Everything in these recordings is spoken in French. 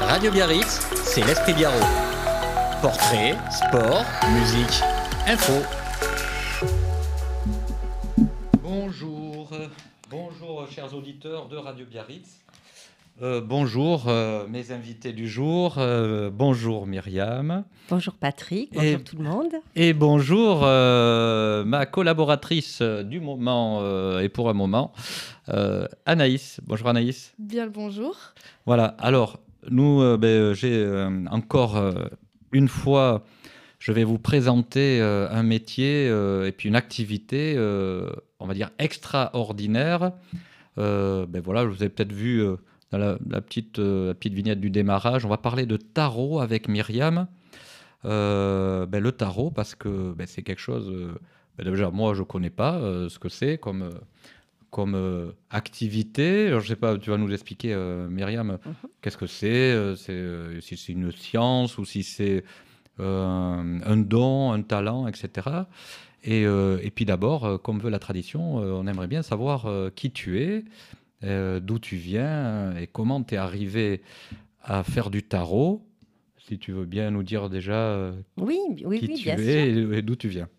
Radio Biarritz, c'est l'Esprit Biarrot. Portrait, sport, musique, info. Bonjour chers auditeurs de Radio Biarritz. Bonjour mes invités du jour. Bonjour Myriam. Bonjour Patrick, bonjour tout le monde. Et bonjour ma collaboratrice du moment et pour un moment, Anaïs. Bonjour Anaïs. Bien le bonjour. Voilà, alors nous, j'ai encore une fois, je vais vous présenter un métier et puis une activité, on va dire extraordinaire. Voilà, vous avez peut-être vu dans la petite vignette du démarrage, on va parler de tarot avec Myriam. Le tarot, parce que c'est quelque chose, déjà moi je ne connais pas ce que c'est comme activité. Alors, je ne sais pas, tu vas nous expliquer, Myriam, qu'est-ce que c'est, si c'est une science ou si c'est un don, un talent, etc. Et puis d'abord, comme veut la tradition, on aimerait bien savoir qui tu es, d'où tu viens et comment tu es arrivé à faire du tarot. Si tu veux bien nous dire déjà oui, qui tu bien es sûr. et d'où tu viens.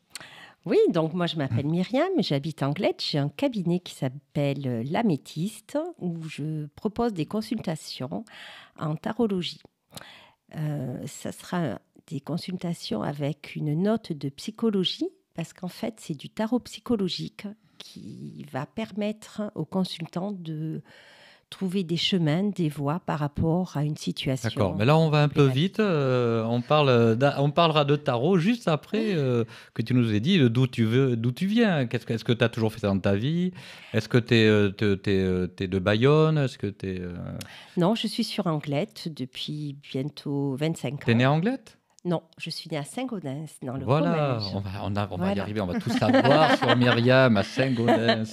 Oui, donc moi je m'appelle Myriam, j'habite Anglet, j'ai un cabinet qui s'appelle l'Améthyste où je propose des consultations en tarologie. Ça sera des consultations avec une note de psychologie parce qu'en fait c'est du tarot psychologique qui va permettre aux consultants de trouver des chemins, des voies par rapport à une situation. D'accord, mais là on va un peu vite, on parlera de tarot juste après que tu nous aies dit d'où tu viens. Est-ce que tu as toujours fait ça dans ta vie? Est-ce que tu es de Bayonne? Est-ce que tu es... Non, je suis sur Anglette depuis bientôt 25 ans. Tu es née à Anglette? Non, je suis née à Saint-Gaudens, dans le Voilà, Comminges. on va y arriver, on va tout savoir sur Myriam à Saint-Gaudens.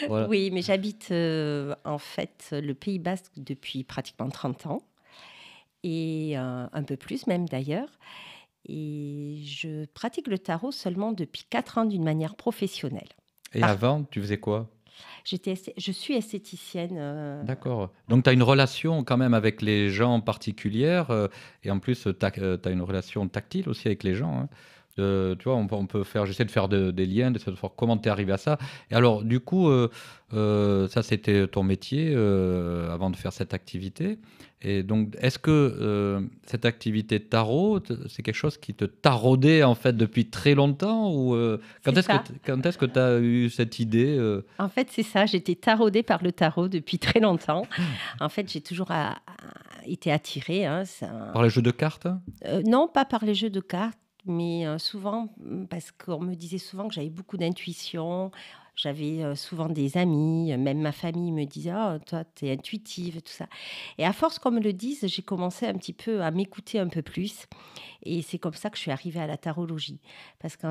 Voilà. Oui, mais j'habite en fait le Pays Basque depuis pratiquement 30 ans, et un peu plus même d'ailleurs. Et je pratique le tarot seulement depuis 4 ans d'une manière professionnelle. Et avant, tu faisais quoi? Je suis esthéticienne. D'accord. Donc, tu as une relation quand même avec les gens particulière et en plus, tu as une relation tactile aussi avec les gens. Hein. Tu vois, on peut faire, j'essaie de faire des liens, d'essayer de voir comment tu es arrivé à ça. Et alors, du coup, ça, c'était ton métier avant de faire cette activité. Et donc, est-ce que cette activité tarot, c'est quelque chose qui te taraudait en fait depuis très longtemps ou quand est-ce que tu as eu cette idée En fait, c'est ça. J'étais taraudée par le tarot depuis très longtemps. En fait, j'ai toujours été attirée. Par les jeux de cartes? Non, pas par les jeux de cartes, mais souvent, parce qu'on me disait souvent que j'avais beaucoup d'intuition. J'avais souvent des amis, même ma famille me disait « Oh, toi, t'es intuitive », tout ça. Et à force qu'on me le dise, j'ai commencé un petit peu à m'écouter un peu plus. Et c'est comme ça que je suis arrivée à la tarologie. Parce que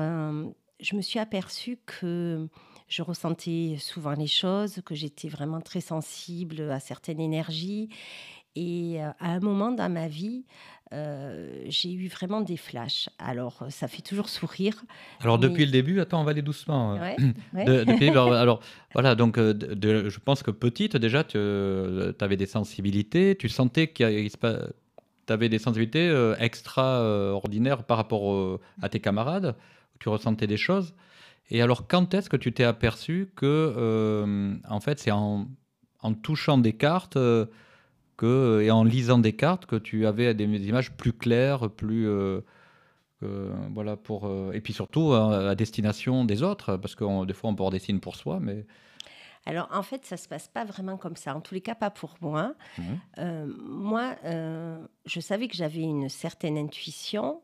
je me suis aperçue que je ressentais souvent les choses, que j'étais vraiment très sensible à certaines énergies. Et à un moment dans ma vie, j'ai eu vraiment des flashs. Alors, ça fait toujours sourire. Alors, depuis le début, attends, on va aller doucement. Ouais. Alors, voilà, donc, je pense que petite, déjà, tu avais des sensibilités. Tu sentais tu avais des sensibilités extraordinaires par rapport à tes camarades. Tu ressentais des choses. Et alors, quand est-ce que tu t'es aperçu que, en fait, c'est en touchant des cartes et en lisant des cartes que tu avais des images plus claires, plus voilà et puis surtout à destination des autres, parce que des fois on peut avoir des signes pour soi, mais alors en fait ça se passe pas vraiment comme ça. En tous les cas pas pour moi. Moi, je savais que j'avais une certaine intuition.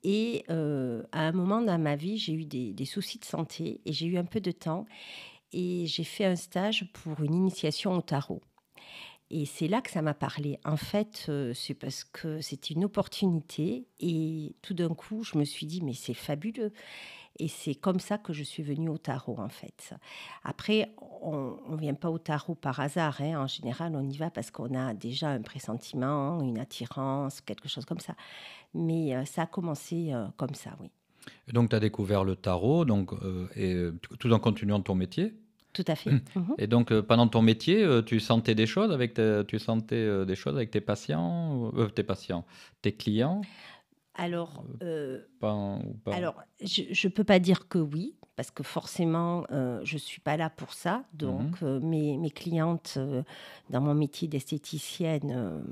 Et à un moment dans ma vie, j'ai eu des soucis de santé et j'ai eu un peu de temps. Et j'ai fait un stage pour une initiation au tarot. Et c'est là que ça m'a parlé. En fait, c'est parce que c'était une opportunité. Et tout d'un coup, je me suis dit, mais c'est fabuleux. Et c'est comme ça que je suis venue au tarot, en fait. Après, on ne vient pas au tarot par hasard. Hein. En général, on y va parce qu'on a déjà un pressentiment, une attirance, quelque chose comme ça. Mais ça a commencé comme ça, oui. Et donc tu as découvert le tarot, tout en continuant ton métier. Tout à fait. Et donc, pendant ton métier, tu sentais des choses avec tes patients, tes clients, Alors, pas ou pas? alors, je peux pas dire que oui, parce que forcément, je suis pas là pour ça. Mmh. Donc, mes clientes, dans mon métier d'esthéticienne,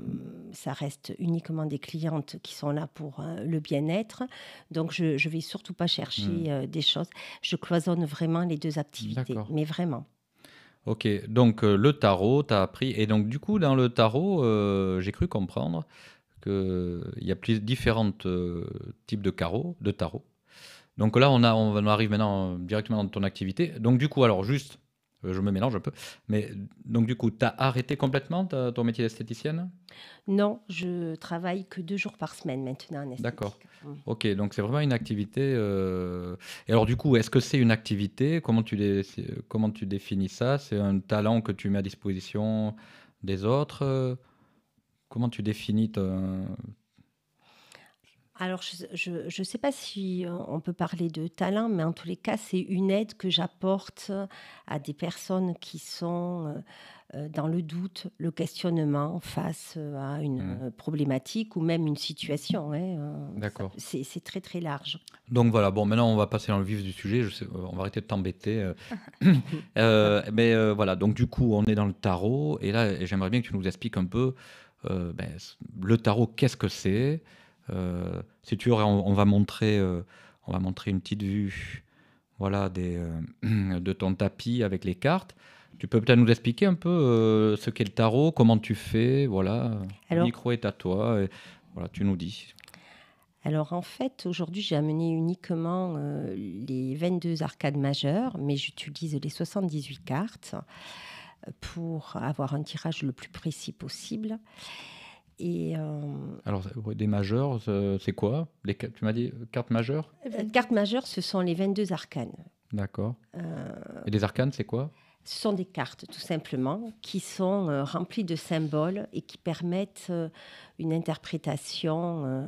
ça reste uniquement des clientes qui sont là pour, le bien-être. Donc je vais surtout pas Mmh. chercher, des choses. Je cloisonne vraiment les 2 activités, D'accord. mais vraiment. OK, donc le tarot, tu as appris et donc du coup, dans le tarot, j'ai cru comprendre qu'il y a différentes, types de tarot. Donc là, on arrive maintenant directement dans ton activité. Donc du coup, alors juste, je me mélange un peu, mais donc du coup, tu as arrêté complètement ton métier d'esthéticienne? Non, je travaille que 2 jours par semaine maintenant en D'accord. esthétique. OK, donc c'est vraiment une activité, et alors du coup, est-ce que c'est une activité? Comment tu définis ça? C'est un talent que tu mets à disposition des autres, Comment tu définis ton Alors, je sais pas si, on peut parler de talent, mais en tous les cas, c'est une aide que j'apporte à des personnes qui sont, dans le doute, le questionnement face, à une, mmh, problématique ou même une situation, hein, ça d'accord. c'est très, très large. Donc voilà, bon maintenant on va passer dans le vif du sujet, on va arrêter de t'embêter, mais voilà, donc du coup, on est dans le tarot et là, j'aimerais bien que tu nous expliques un peu, le tarot, qu'est-ce que c'est? Si tu aurais on va montrer une petite vue, voilà, de ton tapis avec les cartes. Tu peux peut-être nous expliquer un peu, ce qu'est le tarot, comment tu fais? Voilà, le Alors micro est à toi et voilà, tu nous dis. en fait, aujourd'hui, j'ai amené uniquement, les 22 arcades majeures, mais j'utilise les 78 cartes, pour avoir un tirage le plus précis possible et Alors, ouais, des majeurs, c'est quoi? Tu m'as dit cartes majeures? cartes majeures, ce sont les 22 arcanes. D'accord. Heu, Et les arcanes, c'est quoi? Ce sont des cartes tout simplement qui sont, remplies de symboles et qui permettent, une interprétation,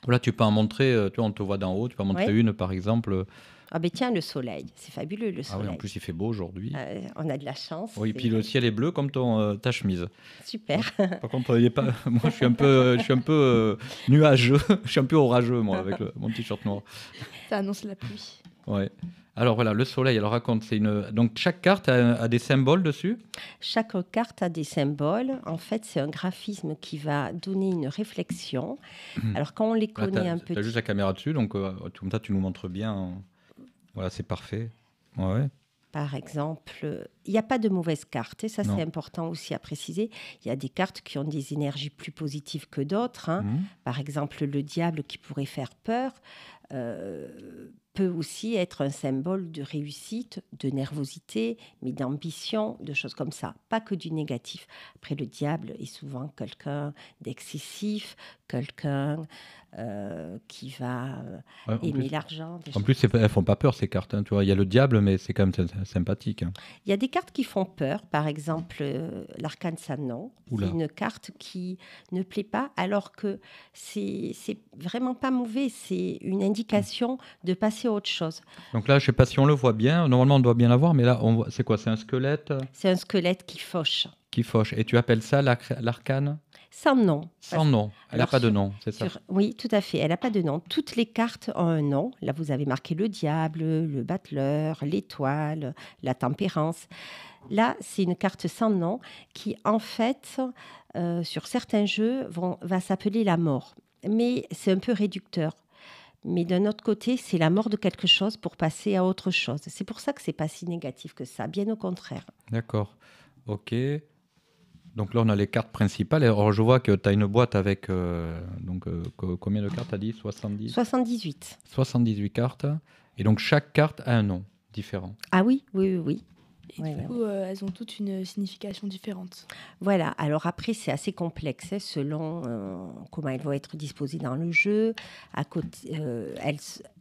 Là, tu peux en montrer, tu vois, on te voit d'en haut, tu peux en montrer ouais. une, par exemple. Ah ben tiens, le soleil, c'est fabuleux le Ah oui, en soleil. plus, il fait beau aujourd'hui. On a de la chance, Oui, puis c'est le ciel est bleu comme ta chemise. super. Par contre, il est pas moi, je suis un peu, nuageux, je suis un peu orageux, moi, avec mon t-shirt noir. Ça annonce la pluie. Ouais. Alors voilà, le soleil, alors raconte, donc chaque carte a des symboles dessus? Chaque carte a des symboles. En fait, c'est un graphisme qui va donner une réflexion. Alors quand on les Là, tu connaît un as juste la petit. caméra dessus, donc comme ça, tu nous montres bien. Voilà, c'est parfait. Ouais, ouais. Par exemple, il n'y a pas de mauvaise carte et ça, c'est Non. important aussi à préciser. Il y a des cartes qui ont des énergies plus positives que d'autres, hein. Mmh. Par exemple, le diable qui pourrait faire peur, peut aussi être un symbole de réussite, de nervosité, mais d'ambition, de choses comme ça. Pas que du négatif. Après, le diable est souvent quelqu'un d'excessif, quelqu'un, qui va, Ouais, aimer l'argent, des en choses plus comme ça. elles font pas peur ces cartes, hein, tu vois? Il y a le diable, mais c'est quand même sympathique, hein. Il y a des cartes qui font peur, par exemple, l'arcane Sanon. Ouh C'est là. une carte qui ne plaît pas, alors que c'est vraiment pas mauvais. C'est une indication de passer à autre chose. Donc là, je sais pas si on le voit bien. Normalement, on doit bien l'avoir, mais là, on voit c'est quoi? C'est un squelette, C'est un squelette qui fauche. qui fauche et tu appelles ça l'arcane? Sans nom. Sans nom. Elle a Alors pas de nom, c'est ça? oui, tout à fait. Elle n'a pas de nom. Toutes les cartes ont un nom. Là, vous avez marqué le diable, le battleur, l'étoile, la tempérance. Là, c'est une carte sans nom qui, en fait, sur certains jeux, va s'appeler la mort. Mais c'est un peu réducteur. Mais d'un autre côté, c'est la mort de quelque chose pour passer à autre chose. C'est pour ça que c'est pas si négatif que ça, bien au contraire. D'accord. OK. Donc là, on a les cartes principales. Alors, je vois que tu as une boîte avec, donc, combien de cartes tu as dit? 70? 78. 78 cartes et donc chaque carte a un nom différent. Ah oui, oui, oui, oui. Et Ouais, du ouais, coup, elles ont toutes une signification différente. Voilà, alors après, c'est assez complexe, hein, selon, comment elles vont être disposées dans le jeu. À côté,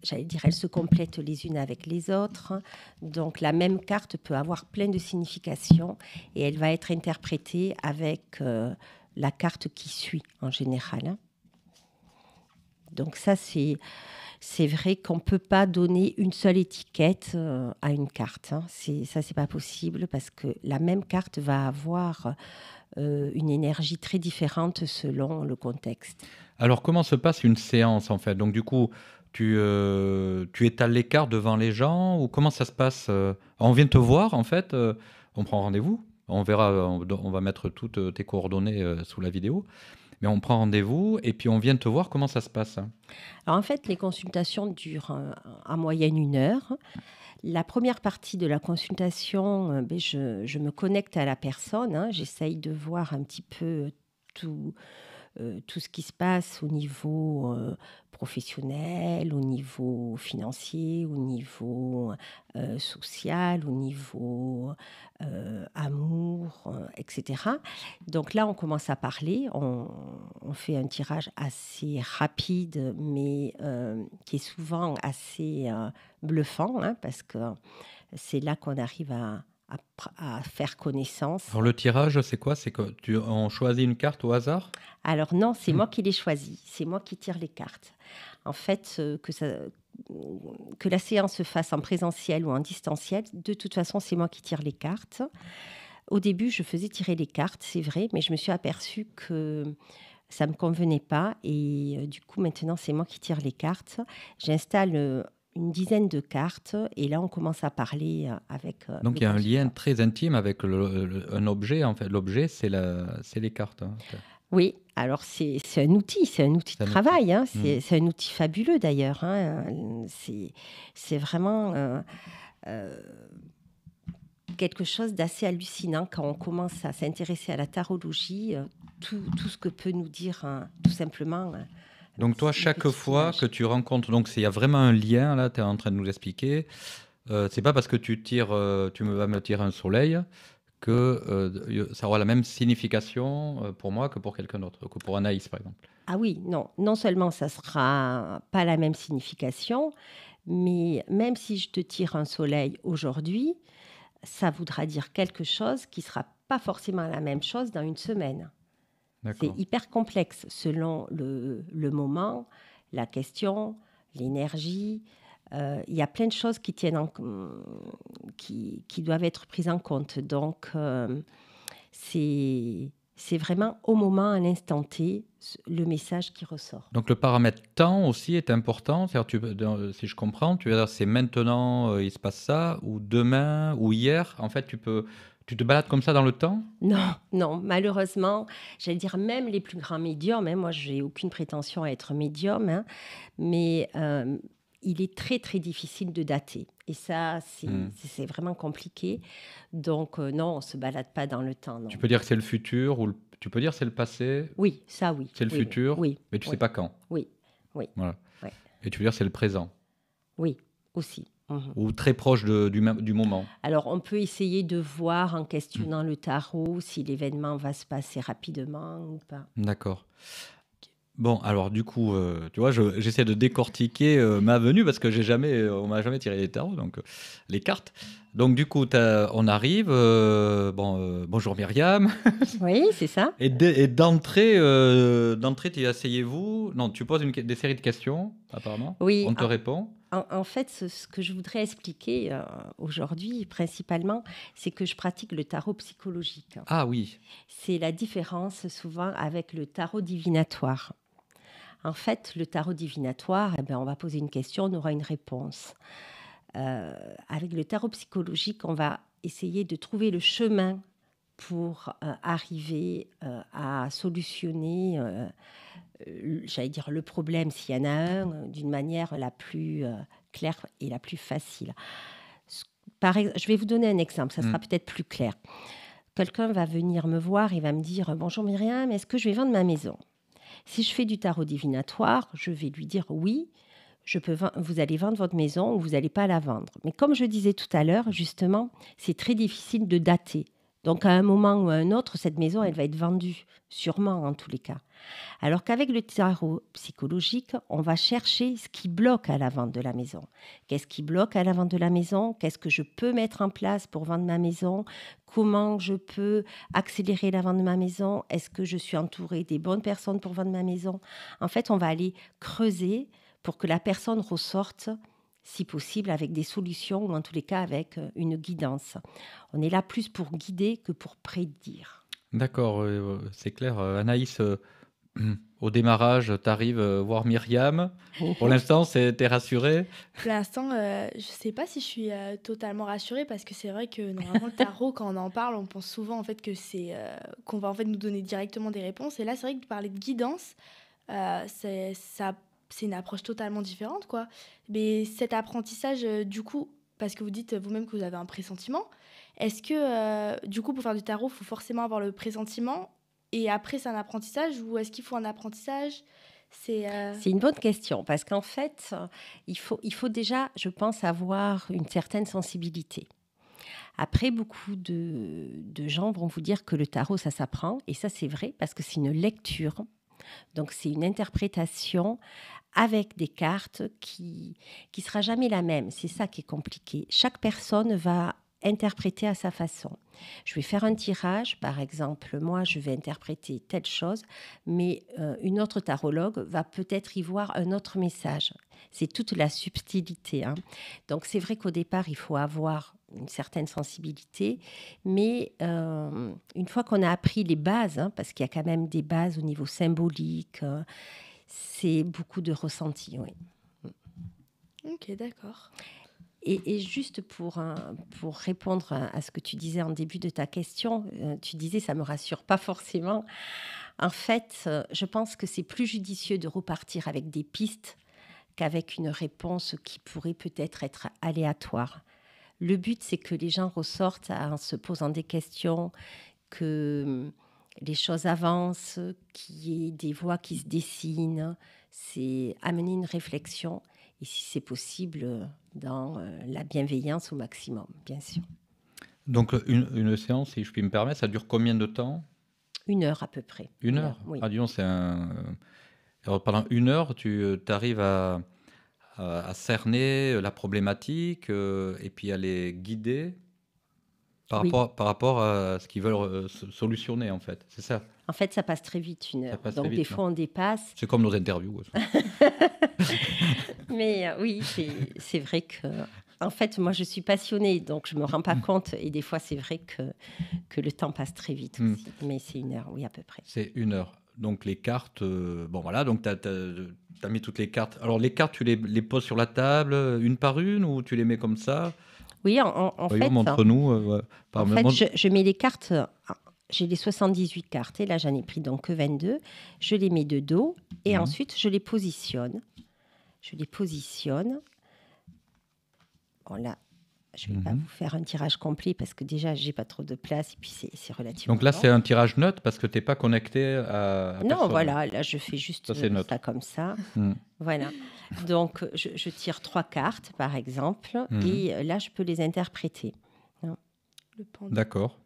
j'allais dire, elles se complètent les unes avec les autres. Donc la même carte peut avoir plein de significations et elle va être interprétée avec, la carte qui suit en général, hein. Donc ça, c'est c'est vrai qu'on ne peut pas donner une seule étiquette à une carte. Hein. C'est pas possible parce que la même carte va avoir une énergie très différente selon le contexte. Alors, comment se passe une séance, en fait? Donc, du coup, tu étales les cartes devant les gens ou comment ça se passe? On vient te voir, en fait, on prend rendez-vous, on verra, on va mettre toutes tes coordonnées sous la vidéo, mais on prend rendez-vous et puis on vient te voir, comment ça se passe? Alors en fait, les consultations durent en moyenne 1 heure. La première partie de la consultation, je me connecte à la personne, hein, j'essaye de voir un petit peu tout, tout ce qui se passe au niveau professionnel, au niveau financier, au niveau social, au niveau amour, etc. Donc là, on commence à parler, on fait un tirage assez rapide, mais qui est souvent assez bluffant, hein, parce que c'est là qu'on arrive à faire connaissance. Alors, le tirage, c'est quoi? C'est que on choisit une carte au hasard? Alors non, c'est moi qui les choisis, c'est moi qui tire les cartes. En fait, que la séance se fasse en présentiel ou en distanciel, de toute façon, c'est moi qui tire les cartes. Au début, je faisais tirer les cartes, c'est vrai, mais je me suis aperçue que ça ne me convenait pas. Et du coup, maintenant, c'est moi qui tire les cartes. J'installe une dizaine de cartes et là, on commence à parler avec Donc, le il y a un lien consultant. très intime avec un objet, en fait. L'objet, c'est les cartes, hein. Oui, alors c'est un outil de C'est un outil. travail, hein. Mm. C'est un outil fabuleux d'ailleurs, hein. C'est vraiment euh, quelque chose d'assez hallucinant quand on commence à s'intéresser à la tarologie, tout ce que peut nous dire tout simplement Donc, toi, une chaque petite fois image. que tu rencontres, donc il y a vraiment un lien, là, tu es en train de nous expliquer. C'est pas parce que tu tires, vas me tirer un soleil que ça aura la même signification pour moi que pour quelqu'un d'autre, que pour Anaïs, par exemple. Ah oui, non, non seulement ça sera pas la même signification, mais même si je te tire un soleil aujourd'hui, ça voudra dire quelque chose qui sera pas forcément la même chose dans une semaine. C'est D'accord. hyper complexe selon le moment, la question, l'énergie. Il y a plein de choses qui doivent être prises en compte. Donc, c'est vraiment au moment, à l'instant T, le message qui ressort. Donc, le paramètre temps aussi est important. C'est-à-dire, si je comprends, tu veux dire c'est maintenant, il se passe ça, ou demain, ou hier. En fait, tu te balades comme ça dans le temps? Non, non, malheureusement, j'allais dire même les plus grands médiums, hein, moi j'ai aucune prétention à être médium, hein, mais il est très très difficile de dater. Et ça, Hmm. c'est vraiment compliqué. Donc non, on ne se balade pas dans le temps, non. Tu peux dire que c'est le futur, tu peux dire que c'est le passé, Oui, ça oui. c'est le Oui, futur, oui, mais tu sais oui, pas quand. oui, oui, Voilà. oui, Et tu veux dire que c'est le présent, oui, aussi. Mhm. ou très proche du moment. Alors, on peut essayer de voir en questionnant le tarot si l'événement va se passer rapidement ou pas. D'accord. Bon, alors du coup, tu vois, j'essaie de décortiquer ma venue parce que on m'a jamais tiré les tarots, donc les cartes. Donc du coup, on arrive. Bonjour Myriam. Oui, c'est ça. Et d'entrée, tu dis asseyez-vous. Non, tu poses des séries de questions, apparemment. Oui, On te répond. en fait, ce que je voudrais expliquer aujourd'hui, principalement, c'est que je pratique le tarot psychologique. Ah oui. C'est la différence souvent avec le tarot divinatoire. En fait, le tarot divinatoire, eh ben, on va poser une question, on aura une réponse. Avec le tarot psychologique, on va essayer de trouver le chemin pour arriver à solutionner, j'allais dire, le problème, s'il y en a un, d'une manière la plus claire et la plus facile. Je vais vous donner un exemple, ça sera peut-être plus clair. Quelqu'un va venir me voir et va me dire « Bonjour Myriam, est-ce que je vais vendre ma maison ?» Si je fais du tarot divinatoire, je vais lui dire « Oui, vous allez vendre votre maison ou vous n'allez pas la vendre. » Mais comme je disais tout à l'heure, justement, c'est très difficile de dater. Donc à un moment ou à un autre, cette maison, elle va être vendue, sûrement en tous les cas. Alors qu'avec le tarot psychologique, on va chercher ce qui bloque à la vente de la maison. Qu'est-ce qui bloque à la vente de la maison? Qu'est-ce que je peux mettre en place pour vendre ma maison? Comment je peux accélérer la vente de ma maison? Est-ce que je suis entourée des bonnes personnes pour vendre ma maison? En fait, on va aller creuser pour que la personne ressorte, si possible, avec des solutions ou en tous les cas avec une guidance. On est là plus pour guider que pour prédire. D'accord, c'est clair. Anaïs, au démarrage, tu arrives voir Myriam. Pour l'instant, t'es rassurée? Pour l'instant, je ne sais pas si je suis totalement rassurée parce que c'est vrai que normalement le tarot, quand on en parle, on pense souvent en fait que c'est qu'on va en fait nous donner directement des réponses. Et là, c'est vrai que parler de guidance, c'est une approche totalement différente, quoi. Mais cet apprentissage, du coup, parce que vous dites vous-même que vous avez un pressentiment, est-ce que du coup, pour faire du tarot, il faut forcément avoir le pressentiment et après c'est un apprentissage ou est-ce qu'il faut un apprentissage? C'est une bonne question parce qu'en fait, il faut déjà, je pense, avoir une certaine sensibilité. Après, beaucoup de gens vont vous dire que le tarot, ça s'apprend. Et ça, c'est vrai parce que c'est une lecture. Donc, c'est une interprétation avec des cartes qui sera jamais la même. C'est ça qui est compliqué. Chaque personne va interpréter à sa façon. Je vais faire un tirage, par exemple, moi je vais interpréter telle chose, mais une autre tarologue va peut-être y voir un autre message. C'est toute la subtilité, hein. Donc c'est vrai qu'au départ, il faut avoir une certaine sensibilité, mais une fois qu'on a appris les bases, hein, parce qu'il y a quand même des bases au niveau symbolique, c'est beaucoup de ressenti, oui. Ok, d'accord. Et juste pour répondre à ce que tu disais en début de ta question, tu disais ça ne me rassure pas forcément. En fait, je pense que c'est plus judicieux de repartir avec des pistes qu'avec une réponse qui pourrait peut-être être aléatoire. Le but, c'est que les gens ressortent en se posant des questions, que les choses avancent, qu'il y ait des voies qui se dessinent. C'est amener une réflexion. Et si c'est possible, dans la bienveillance au maximum, bien sûr. Donc, une séance, si je puis me permettre, ça dure combien de temps? 1 heure à peu près. Une heure? Oui. Ah, disons, c'est un... Alors, pendant 1 heure, tu arrives à cerner la problématique et puis à les guider par rapport à ce qu'ils veulent solutionner, en fait. C'est ça? En fait, ça passe très vite, 1 heure. Donc, des fois, on dépasse. C'est comme nos interviews. Mais oui, c'est vrai que... En fait, moi, je suis passionnée, donc je ne me rends pas compte. Et des fois, c'est vrai que le temps passe très vite aussi. Mais c'est 1 heure, oui, à peu près. C'est 1 heure. Donc, les cartes... bon, voilà, donc tu as mis toutes les cartes. Alors, les cartes, tu les poses sur la table, une par une, ou tu les mets comme ça? Oui, en fait... Montre-nous. En fait, je mets les cartes... J'ai les 78 cartes et là, j'en ai pris donc que 22. Je les mets de dos et ensuite, je les positionne. Bon, là, je ne vais pas vous faire un tirage complet parce que déjà, je n'ai pas trop de place et puis c'est relativement Donc là, long. c'est un tirage neutre parce que tu n'es pas connecté à Non, personne. voilà, là, je fais juste ça comme ça. Voilà. Donc, je tire 3 cartes, par exemple, et là, je peux les interpréter. D'accord.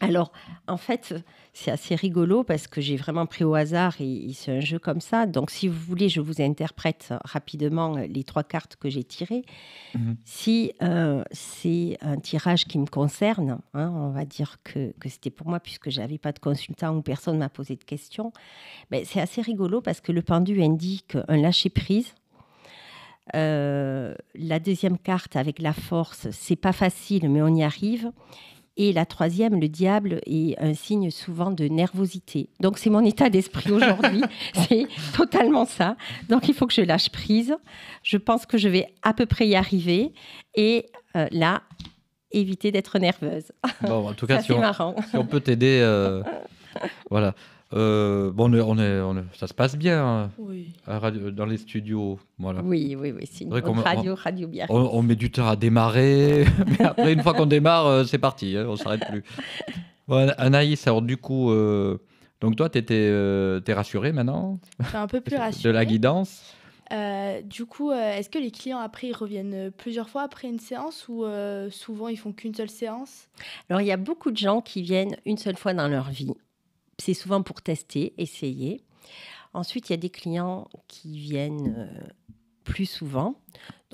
Alors, en fait, c'est assez rigolo parce que j'ai vraiment pris au hasard et c'est un jeu comme ça. Donc, si vous voulez, je vous interprète rapidement les 3 cartes que j'ai tirées. Si c'est un tirage qui me concerne, hein, on va dire que c'était pour moi puisque je n'avais pas de consultant ou personne ne m'a posé de questions, mais c'est assez rigolo parce que le pendu indique un lâcher-prise. La deuxième carte avec la force, c'est pas facile, mais on y arrive. Et la troisième, le diable, est un signe souvent de nervosité. Donc, c'est mon état d'esprit aujourd'hui. C'est totalement ça. Donc, il faut que je lâche prise. Je pense que je vais à peu près y arriver. Et là, éviter d'être nerveuse. Bon, en tout cas, c'est marrant. Si on peut t'aider, voilà. Bon, ça se passe bien dans les studios. Voilà. Oui, c'est une radio bien. On met du temps à démarrer, mais après, une fois qu'on démarre, c'est parti, on ne s'arrête plus. Bon, Anaïs, alors du coup, donc toi, t'es rassurée maintenant? Je suis un peu plus rassurée. De la guidance? Du coup, est-ce que les clients, après, ils reviennent plusieurs fois après une séance ou souvent, ils font qu'une seule séance? Alors, il y a beaucoup de gens qui viennent une seule fois dans leur vie. C'est souvent pour tester, essayer. Ensuite, il y a des clients qui viennent plus souvent.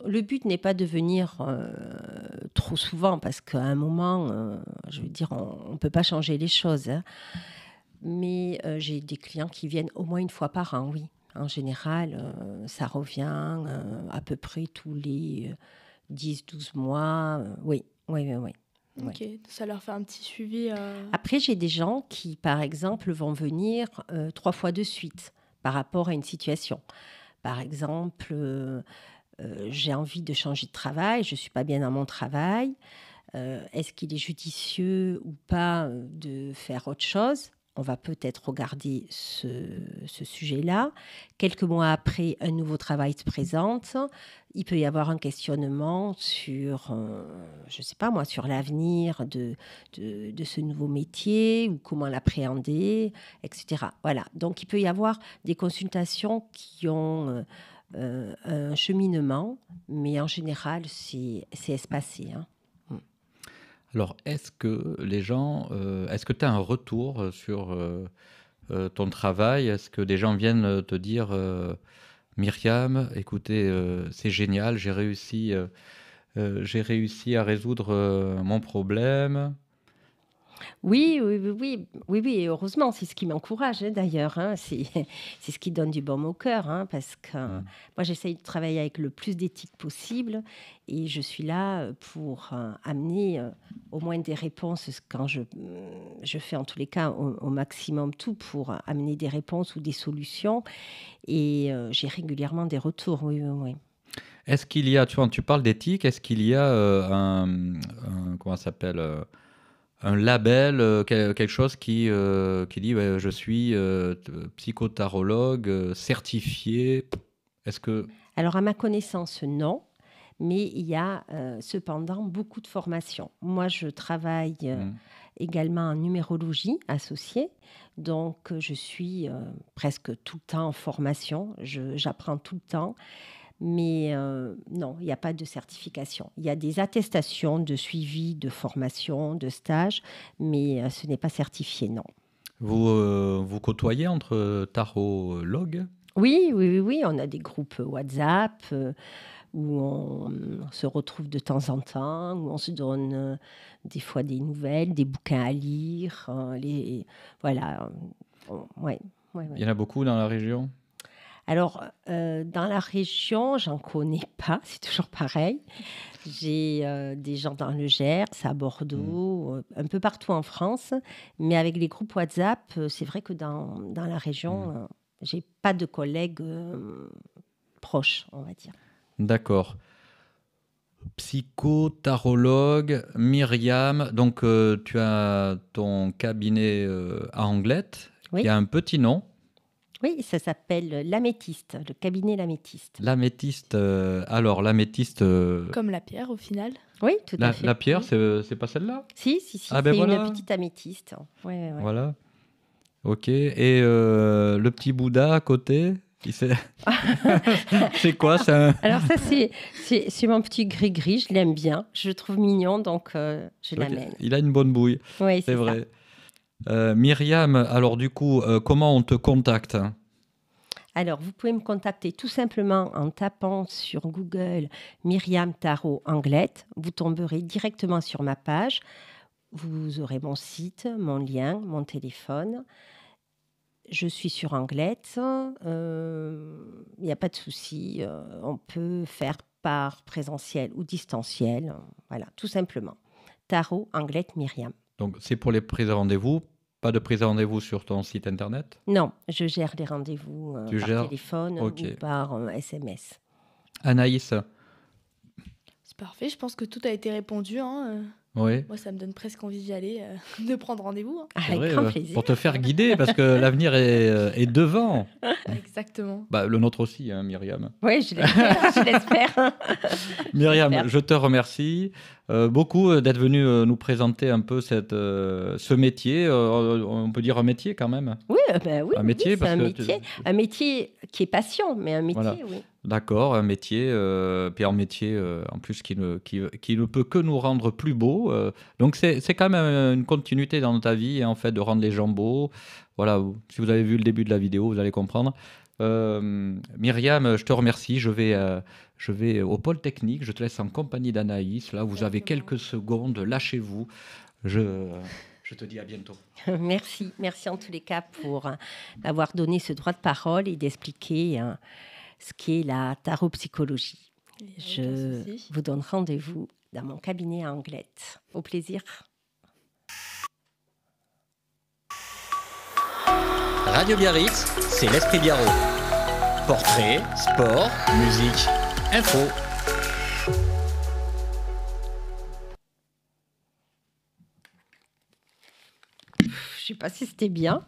Le but n'est pas de venir trop souvent parce qu'à un moment, je veux dire, on ne peut pas changer les choses. Hein. Mais j'ai des clients qui viennent au moins 1 fois par an, oui. En général, ça revient à peu près tous les 10-12 mois. Oui, oui, oui, oui. Ouais. Ok, ça leur fait un petit suivi. Après, j'ai des gens qui, par exemple, vont venir 3 fois de suite par rapport à une situation. Par exemple, j'ai envie de changer de travail, je ne suis pas bien dans mon travail. Est-ce qu'il est judicieux ou pas de faire autre chose? On va peut-être regarder ce sujet-là. Quelques mois après, un nouveau travail se présente. Il peut y avoir un questionnement sur, je ne sais pas moi, sur l'avenir de ce nouveau métier ou comment l'appréhender, etc. Voilà. Donc, il peut y avoir des consultations qui ont un cheminement, mais en général, c'est espacé. Hein. Alors, est-ce que les gens, est-ce que tu as un retour sur ton travail? Est-ce que des gens viennent te dire, Myriam, écoutez, c'est génial, j'ai réussi à résoudre mon problème. Oui, oui, oui, oui, oui, oui, et heureusement, c'est ce qui m'encourage d'ailleurs. Hein, c'est ce qui donne du baume au cœur, hein, parce que moi, j'essaye de travailler avec le plus d'éthique possible, et je suis là pour amener au moins des réponses quand je fais en tous les cas au maximum tout pour amener des réponses ou des solutions, et j'ai régulièrement des retours. Oui, oui, oui. Est-ce qu'il y a, tu vois, tu parles d'éthique, est-ce qu'il y a comment ça s'appelle, un label, quelque chose qui dit ouais, je suis psychotarologue certifié. Est-ce que... Alors, à ma connaissance, non. Mais il y a cependant beaucoup de formations. Moi, je travaille également en numérologie associée. Donc, je suis presque tout le temps en formation. J'apprends tout le temps. Mais non, il n'y a pas de certification. Il y a des attestations de suivi, de formation, de stage, mais ce n'est pas certifié, non. Vous côtoyez entre tarologues? Oui, oui, oui, oui. On a des groupes WhatsApp où on se retrouve de temps en temps, où on se donne des fois des nouvelles, des bouquins à lire. Voilà. Ouais, ouais, ouais. Il y en a beaucoup dans la région? Alors, dans la région, j'en connais pas, c'est toujours pareil. J'ai des gens dans le Gers, à Bordeaux, un peu partout en France. Mais avec les groupes WhatsApp, c'est vrai que dans la région, j'ai pas de collègues proches, on va dire. D'accord. Psychotarologue, Myriam. Donc, tu as ton cabinet à Anglette, Oui. qui a un petit nom. Oui, ça s'appelle l'Améthyste, le cabinet L'Améthyste. L'améthyste. Alors, l'améthyste. Comme la pierre, au final. Oui, tout à fait. La pierre, oui. c'est pas celle-là? Si, Ah ben c'est voilà. une petite améthyste. Ouais, ouais, ouais. Voilà. Ok. Et le petit Bouddha à côté, c'est quoi ça? Alors ça, c'est mon petit gris-gris, je l'aime bien, je le trouve mignon, donc je l'amène. Il a une bonne bouille, Oui, c'est vrai. Myriam, alors du coup, comment on te contacte? Alors, vous pouvez me contacter tout simplement en tapant sur Google Myriam Tarot Anglette. Vous tomberez directement sur ma page. Vous aurez mon site, mon lien, mon téléphone. Je suis sur Anglette. Il n'y a pas de souci. On peut faire par présentiel ou distanciel. Voilà, tout simplement. Tarot Anglette Myriam. Donc, c'est pour les prises de rendez-vous? Pas de prise de rendez-vous sur ton site internet? Non, je gère les rendez-vous par téléphone ou par SMS. Anaïs? C'est parfait, je pense que tout a été répondu. Hein. Oui. Moi, ça me donne presque envie d'y aller, de prendre rendez-vous. Hein. Avec vrai, grand plaisir. pour te faire guider, parce que l'avenir est devant. Exactement. Bah, le nôtre aussi, hein, Myriam. Oui, je l'espère. Myriam, je te remercie beaucoup d'être venue nous présenter un peu ce métier. On peut dire un métier quand même. Oui, ben oui, un métier, oui, c'est parce un métier qui est passion, mais un métier, Voilà. oui. D'accord, un métier, puis un métier en plus qui ne peut que nous rendre plus beaux. Donc c'est quand même une continuité dans ta vie, en fait, de rendre les gens beaux. Voilà, si vous avez vu le début de la vidéo, vous allez comprendre. Myriam, je te remercie. Je vais au pôle technique. Je te laisse en compagnie d'Anaïs. Là, vous avez quelques secondes. Lâchez-vous. Je je te dis à bientôt. Merci en tous les cas pour avoir donné ce droit de parole et d'expliquer ce qu'est la taropsychologie. Je vous donne rendez-vous dans mon cabinet à Anglette. Au plaisir. Radio Biarritz, c'est l'Esprit Biarrot. Portrait, sport, musique, info. Je sais pas si c'était bien.